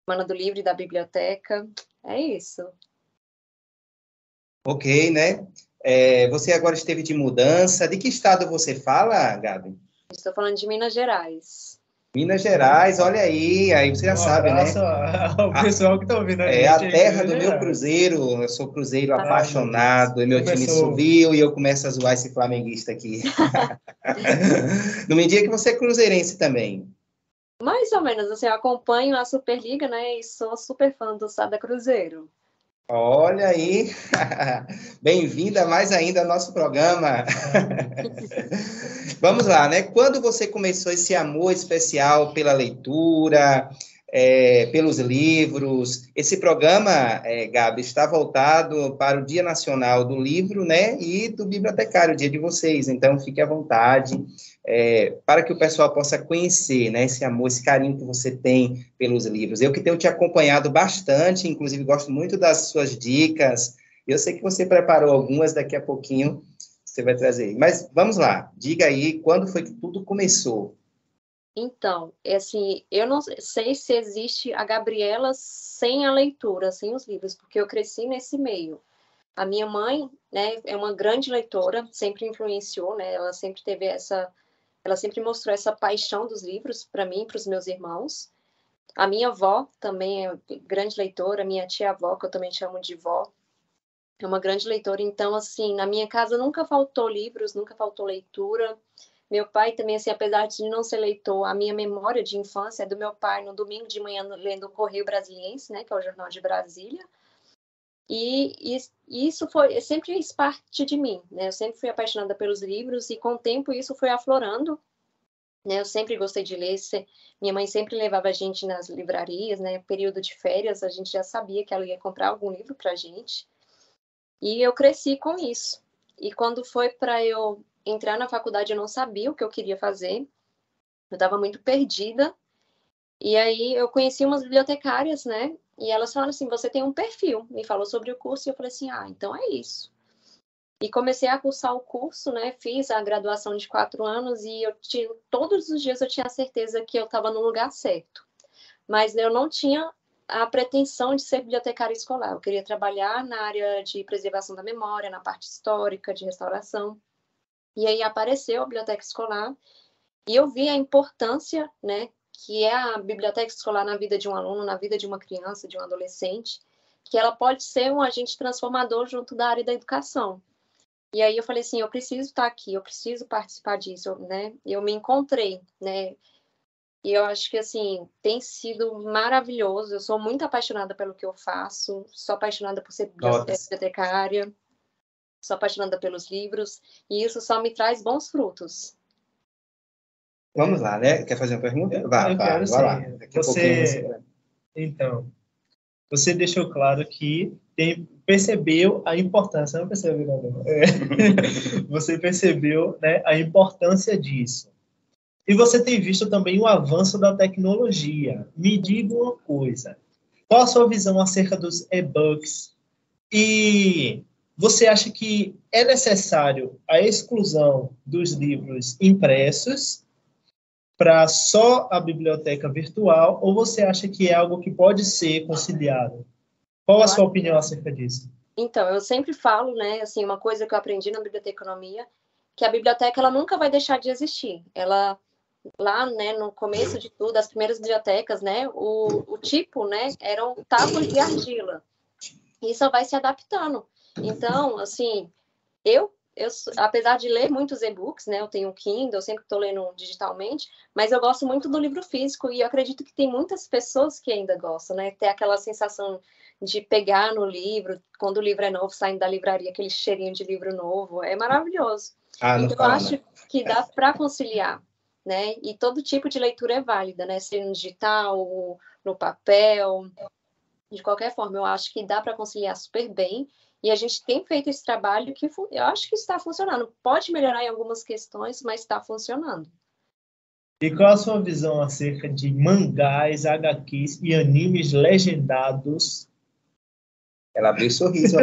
Semana do Livro e da Biblioteca. É isso. Ok, né? Você agora esteve de mudança. De que estado você fala, Gabi? Estou falando de Minas Gerais. Minas Gerais, olha aí você já sabe, né? Um abraço ao pessoal que está ouvindo a gente. É a terra do meu Cruzeiro. Eu sou cruzeiro apaixonado, e meu time subiu e eu começo a zoar esse flamenguista aqui. Não me diga que você é cruzeirense também. Mais ou menos, assim, eu acompanho a Superliga, né, e sou super fã do Sada Cruzeiro. Olha aí, bem-vinda mais ainda ao nosso programa. Vamos lá, né? Quando você começou esse amor especial pela leitura, pelos livros, esse programa, Gabi, está voltado para o Dia Nacional do Livro, né? E do Bibliotecário, o dia de vocês. Então, fique à vontade, para que o pessoal possa conhecer, né? Esse amor, esse carinho que você tem pelos livros. Eu que tenho te acompanhado bastante, inclusive gosto muito das suas dicas. Eu sei que você preparou algumas, daqui a pouquinho você vai trazer. Mas vamos lá, diga aí, quando foi que tudo começou? Então, assim, eu não sei se existe a Gabriela sem a leitura, sem os livros, porque eu cresci nesse meio. A minha mãe, né, é uma grande leitora, sempre influenciou, né, ela sempre mostrou essa paixão dos livros para mim e para os meus irmãos. A minha avó também é grande leitora, minha tia-avó, que eu também chamo de vó, é uma grande leitora. Então, assim, na minha casa nunca faltou livros, nunca faltou leitura. Meu pai também, assim, apesar de não ser leitor, a minha memória de infância é do meu pai no domingo de manhã lendo o Correio Brasiliense, né, que é o jornal de Brasília. E isso sempre fez parte de mim, né? Eu sempre fui apaixonada pelos livros e com o tempo isso foi aflorando, né? Eu sempre gostei de ler. Minha mãe sempre levava a gente nas livrarias, né? Período de férias, a gente já sabia que ela ia comprar algum livro pra gente. E eu cresci com isso. E quando foi para eu entrar na faculdade, eu não sabia o que eu queria fazer. Eu estava muito perdida. E aí eu conheci umas bibliotecárias, né? E elas falaram assim, você tem um perfil. Me falou sobre o curso e eu falei assim, então é isso. E comecei a cursar o curso, né? Fiz a graduação de 4 anos e todos os dias eu tinha certeza que eu estava no lugar certo. Mas eu não tinha a pretensão de ser bibliotecária escolar. Eu queria trabalhar na área de preservação da memória, na parte histórica, de restauração. E aí apareceu a biblioteca escolar e eu vi a importância, né, que é a biblioteca escolar na vida de um aluno, na vida de uma criança, de um adolescente, que ela pode ser um agente transformador junto da área da educação. E aí eu falei assim, eu preciso estar aqui, eu preciso participar disso, né? Eu me encontrei, né? E eu acho que, assim, tem sido maravilhoso. Eu sou muito apaixonada pelo que eu faço, sou apaixonada por ser bibliotecária, sou apaixonada pelos livros, e isso só me traz bons frutos. Vamos lá, né? Quer fazer uma pergunta? Eu quero, vai lá. Daqui a pouquinho você... Então, você deixou claro que percebeu a importância, não percebeu, não. Você percebeu, né, a importância disso. E você tem visto também o avanço da tecnologia. Me diga uma coisa, qual a sua visão acerca dos e-books? E você acha que é necessário a exclusão dos livros impressos para só a biblioteca virtual, ou você acha que é algo que pode ser conciliado? Qual a sua opinião acerca disso? Então, eu sempre falo, né, assim, uma coisa que eu aprendi na biblioteconomia, que a biblioteca ela nunca vai deixar de existir. Ela lá, né, no começo de tudo, as primeiras bibliotecas, né, o tipo, né, eram tábuas de argila. E só vai se adaptando. Então, assim, eu apesar de ler muitos e-books, né, eu tenho um Kindle, eu sempre estou lendo digitalmente, mas eu gosto muito do livro físico e eu acredito que tem muitas pessoas que ainda gostam, né, ter aquela sensação de pegar no livro, quando o livro é novo, saindo da livraria, aquele cheirinho de livro novo, é maravilhoso. Então, eu acho que dá para conciliar, né, e todo tipo de leitura é válida, né, seja no digital, no papel, de qualquer forma, eu acho que dá para conciliar super bem. E a gente tem feito esse trabalho que eu acho que está funcionando. Pode melhorar em algumas questões, mas está funcionando. E qual a sua visão acerca de mangás, HQs e animes legendados? Ela abriu sorriso.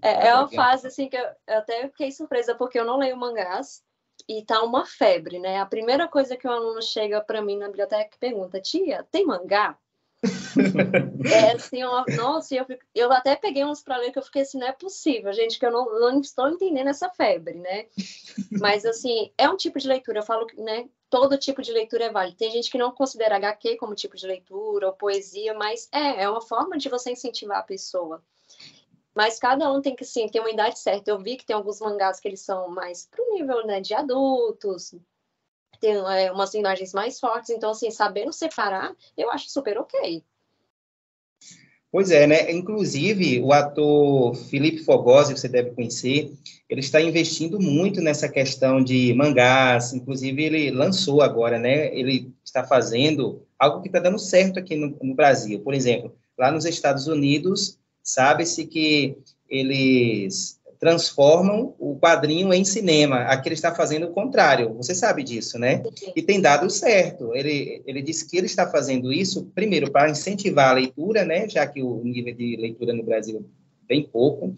É uma fase assim que eu até fiquei surpresa, porque eu não leio mangás e tá uma febre, né? A primeira coisa que um aluno chega para mim na biblioteca e pergunta, tia, tem mangá? Assim, nossa, eu até peguei uns para ler que eu fiquei assim, não é possível, gente, que eu não estou entendendo essa febre, né? Mas, assim, é um tipo de leitura, eu falo que, né, todo tipo de leitura é válido. Tem gente que não considera HQ como tipo de leitura ou poesia, mas é uma forma de você incentivar a pessoa. Mas cada um tem que, sim, ter uma idade certa. Eu vi que tem alguns mangás que eles são mais pro nível, né, de adultos, tem umas imagens mais fortes, então, assim, sabendo separar, eu acho super ok. Pois é, né? Inclusive, o ator Felipe Fogosi, você deve conhecer, ele está investindo muito nessa questão de mangás, inclusive ele lançou agora, né? Ele está fazendo algo que está dando certo aqui no Brasil. Por exemplo, lá nos Estados Unidos, sabe-se que eles transformam o quadrinho em cinema. Aqui ele está fazendo o contrário, você sabe disso, né? E tem dado certo. Ele disse que ele está fazendo isso, primeiro, para incentivar a leitura, né? Já que o nível de leitura no Brasil é bem pouco.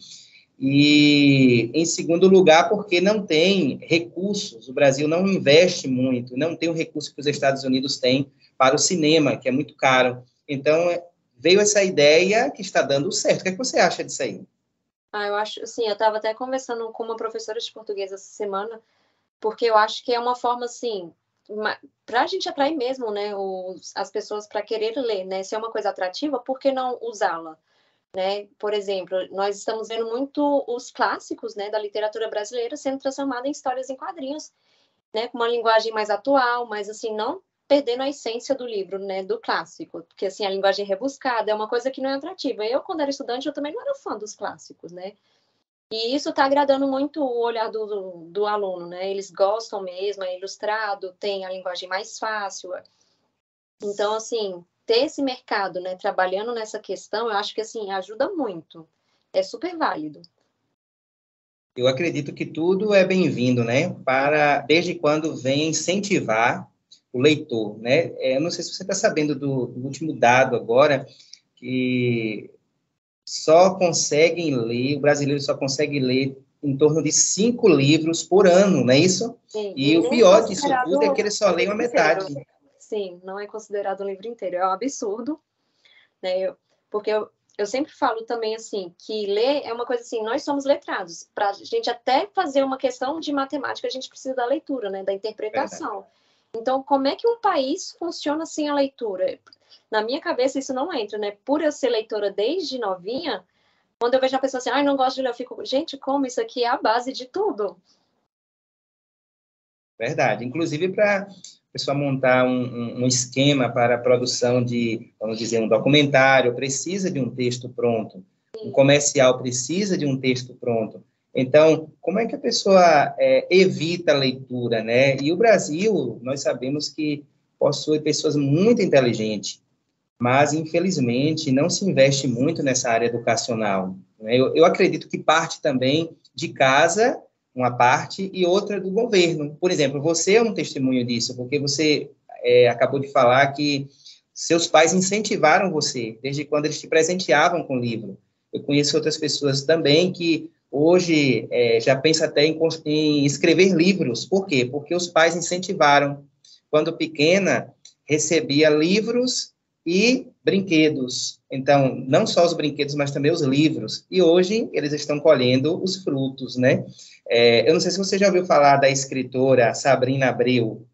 E, em segundo lugar, porque não tem recursos. O Brasil não investe muito, não tem o recurso que os Estados Unidos têm para o cinema, que é muito caro. Então, veio essa ideia que está dando certo. O que é que você acha disso aí? Eu acho, assim, eu estava até conversando com uma professora de português essa semana, porque eu acho que é uma forma, assim, para a gente atrair mesmo, né, as pessoas para querer ler, né, se é uma coisa atrativa, por que não usá-la, né? Por exemplo, nós estamos vendo muito os clássicos, né, da literatura brasileira sendo transformados em histórias em quadrinhos, né, com uma linguagem mais atual, mas, assim, não perdendo a essência do livro, né, do clássico, porque, assim, a linguagem rebuscada é uma coisa que não é atrativa. Eu, quando era estudante, eu também não era fã dos clássicos, né? E isso está agradando muito o olhar do aluno, né? Eles gostam mesmo, é ilustrado, tem a linguagem mais fácil. Então, assim, ter esse mercado, né, trabalhando nessa questão, eu acho que, assim, ajuda muito. É super válido. Eu acredito que tudo é bem-vindo, né? Desde quando vem incentivar o leitor, né? Eu não sei se você está sabendo do último dado agora, que o brasileiro só consegue ler em torno de 5 livros por ano, não é isso? Sim, E o nem é pior disso considerado tudo é que ele só um lê livro uma inteiro. metade. Sim, não é considerado um livro inteiro. É um absurdo, né? Porque eu sempre falo também, assim, que ler é uma coisa assim, nós somos letrados. Para a gente até fazer uma questão de matemática, a gente precisa da leitura, né? Da interpretação. Verdade. Então, como é que um país funciona sem a leitura? Na minha cabeça, isso não entra, né? Por eu ser leitora desde novinha, quando eu vejo uma pessoa assim, não gosto de ler, eu fico, gente, como isso aqui é a base de tudo? Verdade. Inclusive, para a pessoa montar um esquema para a produção de, vamos dizer, um documentário, precisa de um texto pronto. Um comercial precisa de um texto pronto. Então, como é que a pessoa evita a leitura, né? E o Brasil, nós sabemos que possui pessoas muito inteligentes, mas, infelizmente, não se investe muito nessa área educacional, né? Eu acredito que parte também de casa, uma parte, e outra do governo. Por exemplo, você é um testemunho disso, porque você acabou de falar que seus pais incentivaram você, desde quando eles te presenteavam com livro. Eu conheço outras pessoas também que hoje já pensam até em escrever livros. Por quê? Porque os pais incentivaram. Quando pequena, recebia livros e brinquedos. Então, não só os brinquedos, mas também os livros. E hoje eles estão colhendo os frutos, né? Eu não sei se você já ouviu falar da escritora Sabrina Abreu,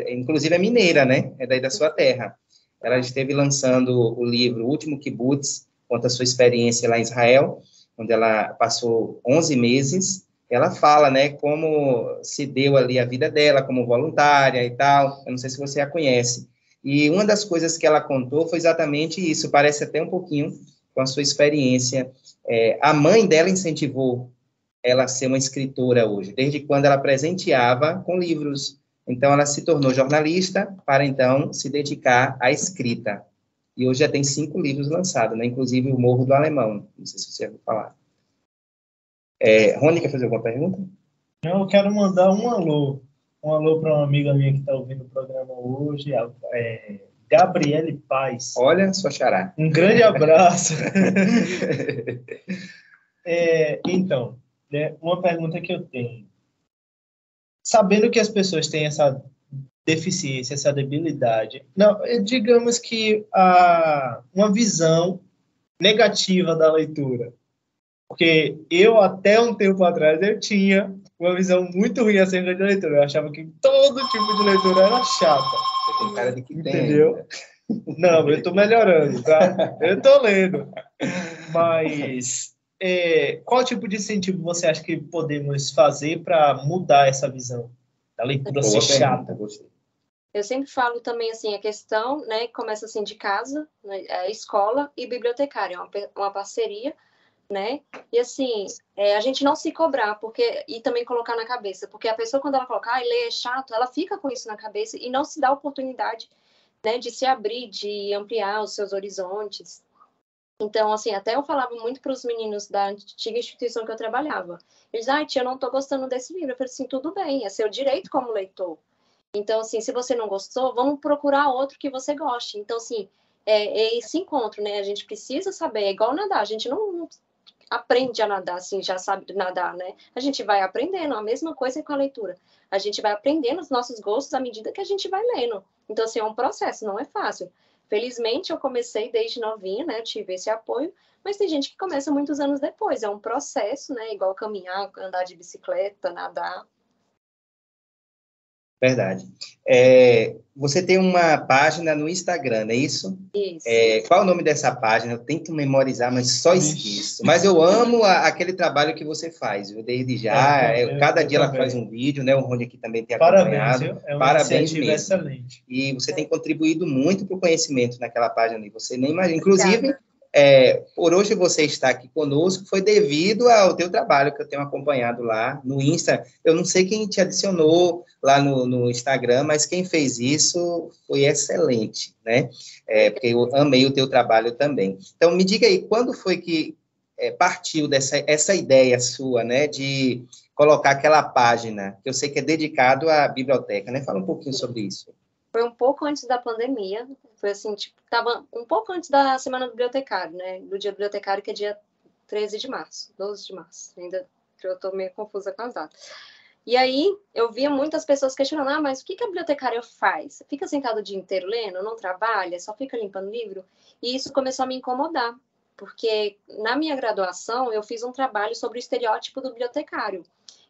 inclusive é mineira, né? É daí da sua terra. Ela esteve lançando o livro O Último Kibutz, conta a sua experiência lá em Israel, onde ela passou 11 meses. Ela fala, né, como se deu ali a vida dela como voluntária e tal. Eu não sei se você a conhece. E uma das coisas que ela contou foi exatamente isso, parece até um pouquinho com a sua experiência. A mãe dela incentivou ela a ser uma escritora hoje, desde quando ela presenteava com livros. Então, ela se tornou jornalista para, então, se dedicar à escrita. E hoje já tem 5 livros lançados, né? Inclusive o Morro do Alemão. Não sei se você ouviu falar. Rony, quer fazer alguma pergunta? Eu quero mandar um alô. Um alô para uma amiga minha que está ouvindo o programa hoje, Gabriele Paz. Olha, sua xará. Um grande abraço. Então, né, uma pergunta que eu tenho. Sabendo que as pessoas têm essa deficiência, essa debilidade. Não, digamos que uma visão negativa da leitura. Porque eu, até um tempo atrás, eu tinha uma visão muito ruim acerca da leitura. Eu achava que todo tipo de leitura era chata. Você tem cara de que entendeu? Tem. Não, eu estou melhorando, tá? Eu estou lendo. Mas qual tipo de incentivo você acha que podemos fazer para mudar essa visão da leitura ser chata? Eu sempre falo também, assim, a questão, né, começa assim de casa, né, a escola e bibliotecária, uma parceria, né, e assim, a gente não se cobrar, e também colocar na cabeça, porque a pessoa, quando ela coloca, ler é chato, ela fica com isso na cabeça e não se dá a oportunidade, né, de se abrir, de ampliar os seus horizontes. Então, assim, até eu falava muito para os meninos da antiga instituição que eu trabalhava. Eles, tia, eu não estou gostando desse livro. Eu falei assim, tudo bem, é seu direito como leitor. Então, assim, se você não gostou, vamos procurar outro que você goste. Então, assim, é esse encontro, né? A gente precisa saber, é igual nadar. A gente não aprende a nadar, assim, já sabe nadar, né? A gente vai aprendendo, a mesma coisa com a leitura. A gente vai aprendendo os nossos gostos à medida que a gente vai lendo. Então, assim, é um processo, não é fácil. Felizmente, eu comecei desde novinha, né? Eu tive esse apoio, mas tem gente que começa muitos anos depois. É um processo, né? Igual caminhar, andar de bicicleta, nadar. Verdade. Você tem uma página no Instagram, não é isso? Isso. Qual é o nome dessa página? Eu tento memorizar, mas só esqueço. Mas eu amo aquele trabalho que você faz, viu? Desde já. Cada dia ela faz um vídeo, né? O Rony aqui também tem acompanhado. Parabéns, é uma Parabéns iniciativa mesmo. excelente. E você tem contribuído muito para o conhecimento naquela página ali. Você nem imagina. Inclusive, por hoje você estar aqui conosco foi devido ao teu trabalho que eu tenho acompanhado lá no Insta. Eu não sei quem te adicionou lá no Instagram, mas quem fez isso foi excelente, né? Porque eu amei o teu trabalho também. Então, me diga aí, quando foi que partiu essa ideia sua, né, de colocar aquela página, que eu sei que é dedicado à biblioteca, né? Fala um pouquinho sobre isso. Foi um pouco antes da pandemia, foi assim, tava um pouco antes da Semana do Bibliotecário, né? Do Dia do Bibliotecário, que é dia 13 de março, 12 de março. Ainda eu estou meio confusa com as datas. E aí, eu via muitas pessoas questionando, mas o que a bibliotecária faz? Fica sentado o dia inteiro lendo, não trabalha, só fica limpando livro? E isso começou a me incomodar, porque na minha graduação, eu fiz um trabalho sobre o estereótipo do bibliotecário.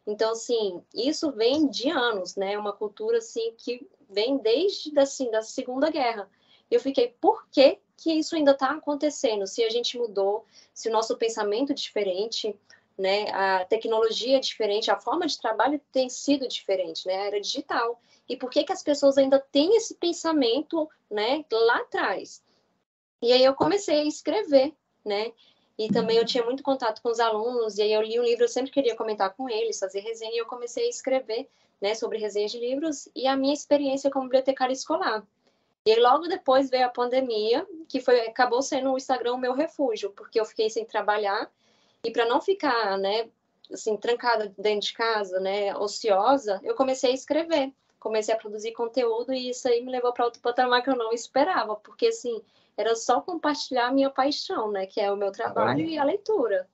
Então, assim, isso vem de anos, né? Uma cultura, assim, que vem desde, assim, da Segunda Guerra. Eu fiquei, por que isso ainda está acontecendo? Se a gente mudou, se o nosso pensamento é diferente, né? A tecnologia é diferente, a forma de trabalho tem sido diferente, né? A era digital. E por que as pessoas ainda têm esse pensamento, né? Lá atrás. E aí eu comecei a escrever, né? E também eu tinha muito contato com os alunos, e aí eu li um livro, eu sempre queria comentar com eles, fazer resenha, e eu comecei a escrever, né, sobre resenhas de livros e a minha experiência como bibliotecária escolar. E aí, logo depois veio a pandemia, que acabou sendo o Instagram o meu refúgio, porque eu fiquei sem trabalhar, e para não ficar, né, assim, trancada dentro de casa, né, ociosa, eu comecei a escrever, comecei a produzir conteúdo, e isso aí me levou para outro patamar que eu não esperava, porque, assim, era só compartilhar a minha paixão, né? Que é o meu trabalho e a leitura.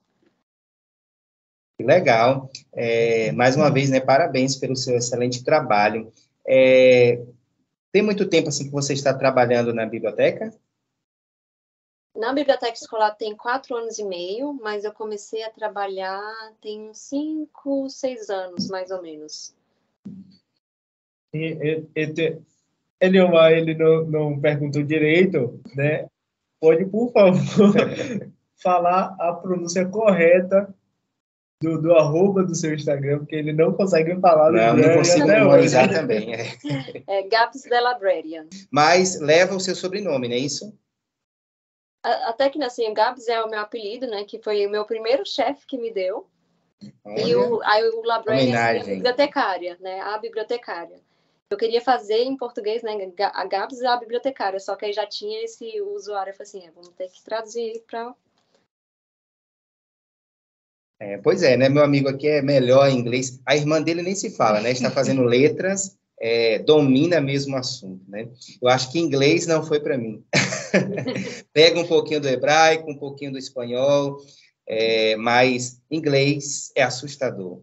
Que legal. Mais uma vez, né? Parabéns pelo seu excelente trabalho. Tem muito tempo assim que você está trabalhando na biblioteca? Na biblioteca escolar tem 4 anos e meio, mas eu comecei a trabalhar tem uns 5, 6 anos, mais ou menos. Eliomar, ele não perguntou direito, né? Pode, por favor, falar a pronúncia correta do arroba do seu Instagram, porque ele não consegue falar não consigo memorizar também. Gabs the Librarian. Mas leva o seu sobrenome, não é isso? Até que, assim, Gabs é o meu apelido, né? Que foi o meu primeiro chefe que me deu. Olha, e o Librarian é a bibliotecária, né? A bibliotecária. Eu queria fazer em português, né? A Gabs é a bibliotecária, só que aí já tinha esse usuário. Eu falei assim, vamos ter que traduzir para... Pois é, né? Meu amigo aqui é melhor em inglês. A irmã dele nem se fala, né? Está fazendo letras, domina mesmo o assunto, né? Eu acho que inglês não foi para mim. Pega um pouquinho do hebraico, um pouquinho do espanhol, mas inglês é assustador.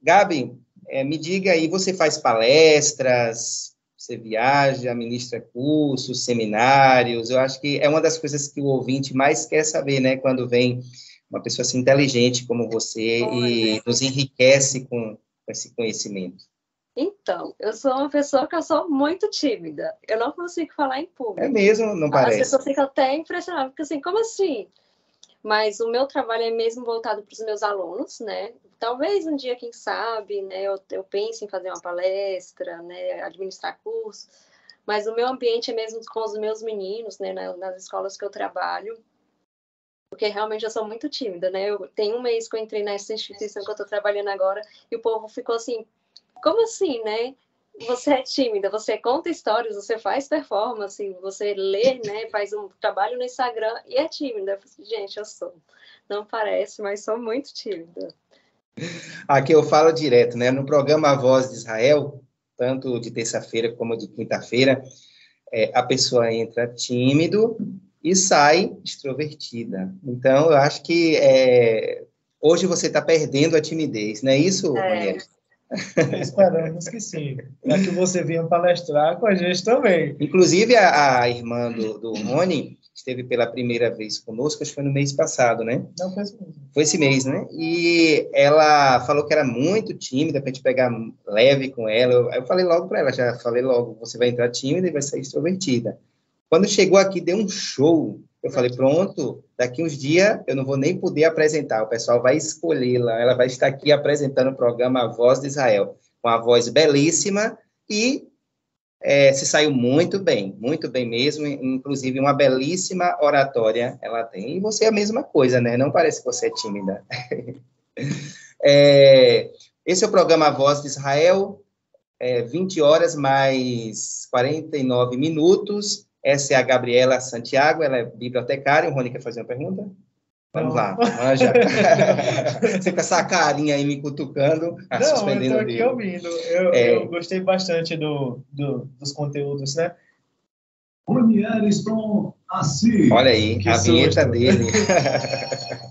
Gabi, me diga aí, você faz palestras, você viaja, ministra cursos, seminários, eu acho que é uma das coisas que o ouvinte mais quer saber, né, quando vem uma pessoa assim inteligente como você e nos enriquece com esse conhecimento. Então, eu sou uma pessoa que eu sou muito tímida. Eu não consigo falar em público. É mesmo? Não As parece? pessoas ficam até impressionadas, porque assim, como assim? Mas o meu trabalho é mesmo voltado para os meus alunos, né? Talvez um dia, quem sabe, né, eu pense em fazer uma palestra, né, administrar curso, mas o meu ambiente é mesmo com os meus meninos, né, nas escolas que eu trabalho, porque realmente eu sou muito tímida, né? Eu tenho um mês que eu entrei nessa instituição que eu estou trabalhando agora e o povo ficou assim, como assim, né? Você é tímida, você conta histórias, você faz performance, você lê, né? Faz um trabalho no Instagram e é tímida. Eu falei, assim, gente, eu sou. Não parece, mas sou muito tímida. Aqui eu falo direto, né? No programa A Voz de Israel, tanto de terça-feira como de quinta-feira, a pessoa entra tímido e sai extrovertida. Então, eu acho que hoje você está perdendo a timidez, não é isso, Ronieri? Esperamos que sim. Para que você venha palestrar com a gente também. Inclusive, a irmã do Rony esteve pela primeira vez conosco, acho que foi no mês passado, né? Não, foi esse mês. Foi esse mês, né? E ela falou que era muito tímida, para a gente pegar leve com ela. Eu falei logo para ela, já falei logo, você vai entrar tímida e vai sair extrovertida. Quando chegou aqui, deu um show. Eu falei, pronto, daqui uns dias eu não vou nem poder apresentar, o pessoal vai escolhê-la, ela vai estar aqui apresentando o programa A Voz de Israel, com a voz belíssima e se saiu muito bem mesmo, inclusive uma belíssima oratória ela tem. E você é a mesma coisa, né? Não parece que você é tímida. Esse é o programa A Voz de Israel, 20 horas mais 49 minutos. Essa é a Gabriela Santiago, ela é bibliotecária. O Rony quer fazer uma pergunta? Vamos lá, manja. Você com essa carinha aí me cutucando, Não, eu estou aqui ouvindo. Eu gostei bastante dos conteúdos, né? Ronieri assim. Olha aí, Que a vinheta susto. dele.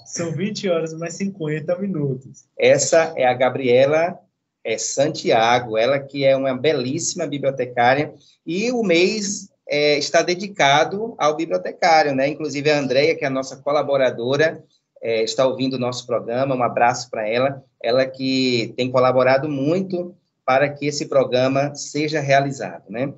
São 20 horas mais 50 minutos. Essa é a Gabriela Santiago, ela que é uma belíssima bibliotecária, e o mês está dedicado ao bibliotecário, né? Inclusive a Andréia, que é a nossa colaboradora, está ouvindo o nosso programa, um abraço para ela que tem colaborado muito para que esse programa seja realizado, né?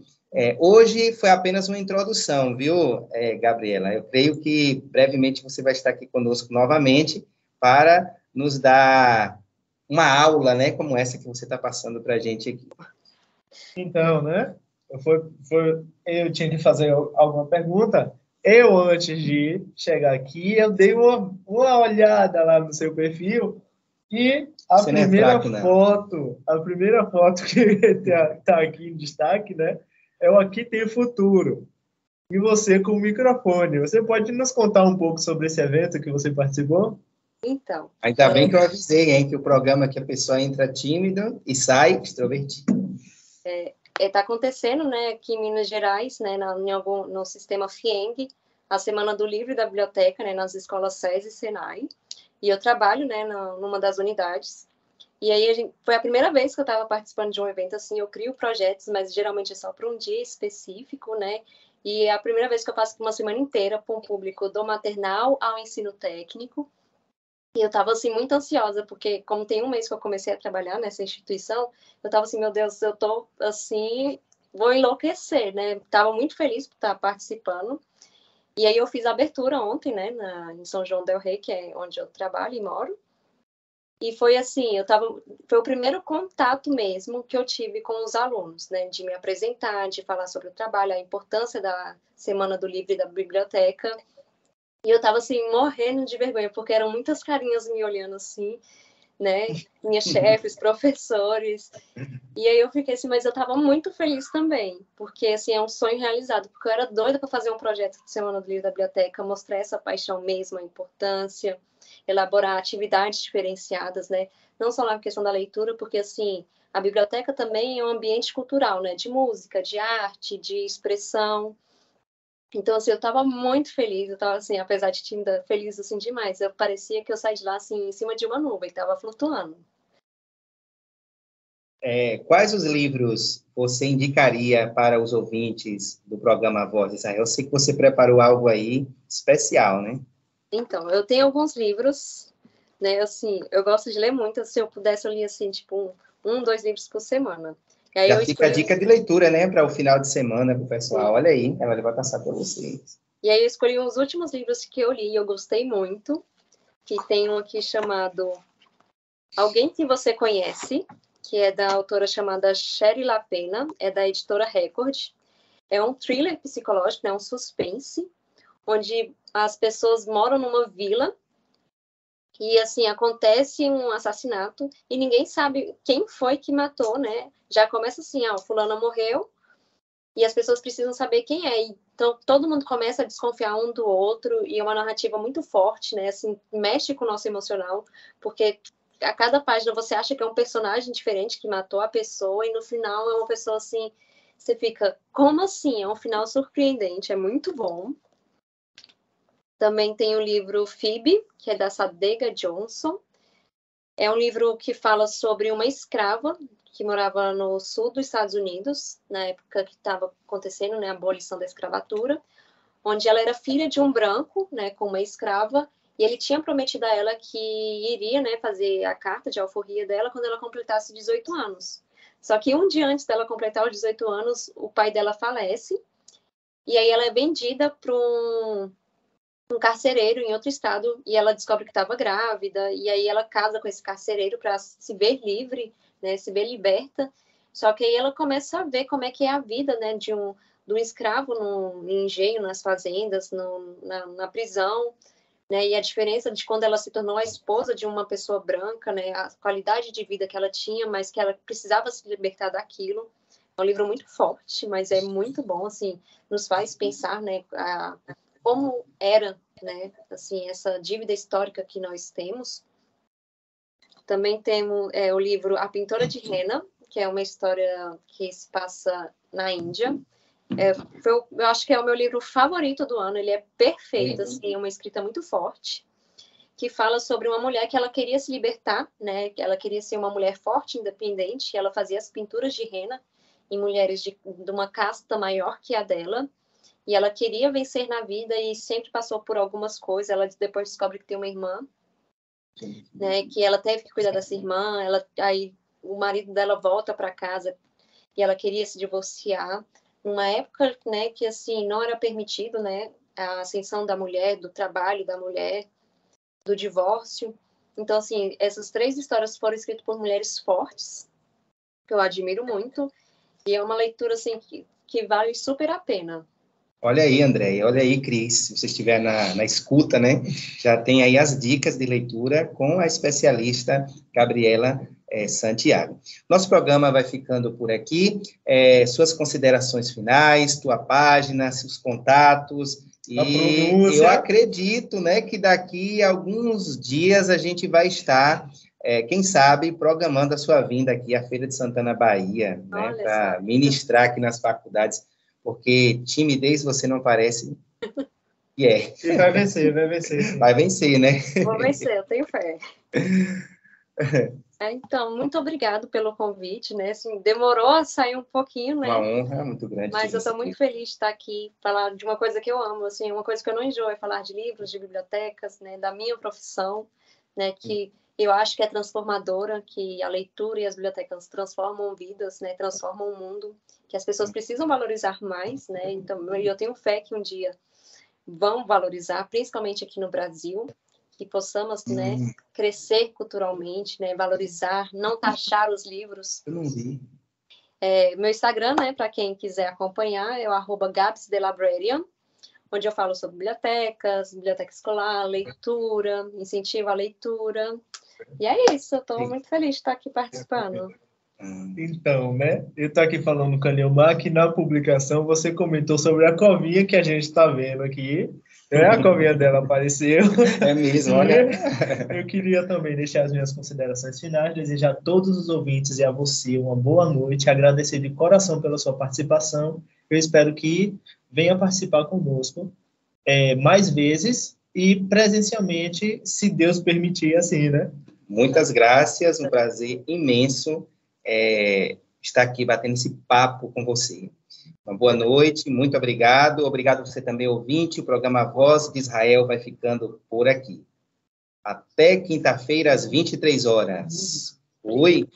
Hoje foi apenas uma introdução, viu, Gabriela? Eu creio que brevemente você vai estar aqui conosco novamente para nos dar uma aula, né, como essa que você está passando para a gente aqui. Então, né, eu tinha que fazer alguma pergunta. Antes de chegar aqui, eu dei uma olhada lá no seu perfil e a primeira foto que está aqui em destaque, né, é o Aqui Tem Futuro. E você com o microfone. Você pode nos contar um pouco sobre esse evento que você participou? Então. Ainda bem que eu avisei, hein, que o programa é que a pessoa entra tímida e sai extrovertida. Está acontecendo, né, aqui em Minas Gerais, né, no sistema FIENG, a Semana do Livro e da Biblioteca, né, nas escolas SES e Senai. E eu trabalho, né, numa das unidades. E aí foi a primeira vez que eu estava participando de um evento assim. Eu crio projetos, mas geralmente é só para um dia específico, né? E é a primeira vez que eu faço uma semana inteira para um público do maternal ao ensino técnico. E eu estava assim muito ansiosa, porque como tem um mês que eu comecei a trabalhar nessa instituição, eu estava assim, meu Deus, eu tô assim, vou enlouquecer, né? Tava muito feliz por estar participando. E aí eu fiz a abertura ontem, né, em São João del Rei, que é onde eu trabalho e moro. E foi assim, foi o primeiro contato mesmo que eu tive com os alunos, né, de me apresentar, de falar sobre o trabalho, a importância da Semana do Livro e da Biblioteca. E eu estava assim, morrendo de vergonha, porque eram muitas carinhas me olhando assim, né, minhas chefes, professores. E aí eu fiquei assim, mas eu estava muito feliz também, porque assim, é um sonho realizado, porque eu era doida para fazer um projeto de Semana do Livro da Biblioteca, mostrar essa paixão mesmo, a importância, elaborar atividades diferenciadas, né? Não só na questão da leitura, porque assim, a biblioteca também é um ambiente cultural, né? De música, de arte, de expressão. Então, assim, eu estava muito feliz, eu estava assim, apesar de tímida, feliz assim demais. Eu parecia que eu saí de lá assim, em cima de uma nuvem, estava flutuando. Quais os livros você indicaria para os ouvintes do programa Voz de Israel? Eu sei que você preparou algo aí especial, né? Então, eu tenho alguns livros, né, assim, eu gosto de ler muito, se eu pudesse eu lia, assim, tipo, 2 livros por semana. E aí Já eu fica a escolhi... dica de leitura, né, para o final de semana, para o pessoal. Olha aí, ela vai passar para vocês. E aí eu escolhi os últimos livros que eu li e eu gostei muito, que tem um aqui chamado Alguém que Você Conhece, que é da autora chamada Sheri Lapena, é da editora Record. É um thriller psicológico, né, um suspense, onde as pessoas moram numa vila e, assim, acontece um assassinato e ninguém sabe quem foi que matou, né? Já começa assim, fulana morreu e as pessoas precisam saber quem é. Então, todo mundo começa a desconfiar um do outro e é uma narrativa muito forte, né? Assim, mexe com o nosso emocional, porque a cada página você acha que é um personagem diferente que matou a pessoa e no final é uma pessoa, assim, você fica, como assim? É um final surpreendente, é muito bom. Também tem o livro Phoebe, que é da Sadega Johnson. É um livro que fala sobre uma escrava que morava no sul dos Estados Unidos, na época que estava acontecendo, né, a abolição da escravatura, onde ela era filha de um branco, né, com uma escrava, e ele tinha prometido a ela que iria, né, fazer a carta de alforria dela quando ela completasse 18 anos. Só que um dia antes dela completar os 18 anos, o pai dela falece, e aí ela é vendida para um carcereiro em outro estado e ela descobre que estava grávida e aí ela casa com esse carcereiro para se ver livre, né, se ver liberta. Só que aí ela começa a ver como é que é a vida, né, de um escravo no engenho, nas fazendas, na prisão, né, e a diferença de quando ela se tornou a esposa de uma pessoa branca, né, a qualidade de vida que ela tinha, mas que ela precisava se libertar daquilo. É um livro muito forte, mas é muito bom, assim, nos faz pensar, né, como era, né, assim, essa dívida histórica que nós temos. Também temos o livro A Pintora de Henna, que é uma história que se passa na Índia. Eu acho que é o meu livro favorito do ano, ele é perfeito, assim, é uma escrita muito forte, que fala sobre uma mulher que ela queria se libertar, né, ela queria ser uma mulher forte, independente, e ela fazia as pinturas de henna em mulheres de uma casta maior que a dela, e ela queria vencer na vida e sempre passou por algumas coisas. Ela depois descobre que tem uma irmã, né, que ela teve que cuidar dessa irmã. Aí o marido dela volta para casa e ela queria se divorciar. Numa época, né, que assim não era permitido, né, a ascensão da mulher, do trabalho da mulher, do divórcio. Então, assim, essas 3 histórias foram escritas por mulheres fortes, que eu admiro muito, e é uma leitura assim que vale super a pena. Olha aí, André, olha aí, Cris, se você estiver na escuta, né, já tem aí as dicas de leitura com a especialista Gabriela Santiago. Nosso programa vai ficando por aqui, suas considerações finais, tua página, seus contatos, e eu acredito, né, que daqui a alguns dias a gente vai estar, quem sabe, programando a sua vinda aqui à Feira de Santana, Bahia, né, para ministrar aqui nas faculdades, porque timidez você não parece que é. E vai vencer, vai vencer. Sim. Vai vencer, né? Vou vencer, eu tenho fé. Então, muito obrigado pelo convite, né? Assim, demorou a sair um pouquinho, né? Uma honra muito grande. Mas eu estou muito feliz de estar aqui, falar de uma coisa que eu amo, assim, uma coisa que eu não enjoo é falar de livros, de bibliotecas, né? Da minha profissão, né? Que eu acho que é transformadora, que a leitura e as bibliotecas transformam vidas, né? Transformam o mundo, que as pessoas precisam valorizar mais, né? Então, eu tenho fé que um dia vão valorizar, principalmente aqui no Brasil, que possamos, né, crescer culturalmente, né, valorizar, não taxar os livros. Eu não vi. Meu Instagram, né, para quem quiser acompanhar, é o @gabsthelibrarian, onde eu falo sobre bibliotecas, biblioteca escolar, leitura, incentivo à leitura. E é isso, eu estou muito feliz de estar aqui participando. Então, né, eu estou aqui falando com a Neumar, que na publicação você comentou sobre a covinha que a gente está vendo aqui. A covinha dela apareceu. É mesmo, olha. Eu queria também deixar as minhas considerações finais, desejar a todos os ouvintes e a você uma boa noite, agradecer de coração pela sua participação. Eu espero que venha participar conosco mais vezes e presencialmente, se Deus permitir, assim, né? Muitas graças, um prazer imenso estar aqui batendo esse papo com você. Uma boa noite, muito obrigado. Obrigado a você também, ouvinte. O programa Voz de Israel vai ficando por aqui. Até quinta-feira, às 23 horas. Oi!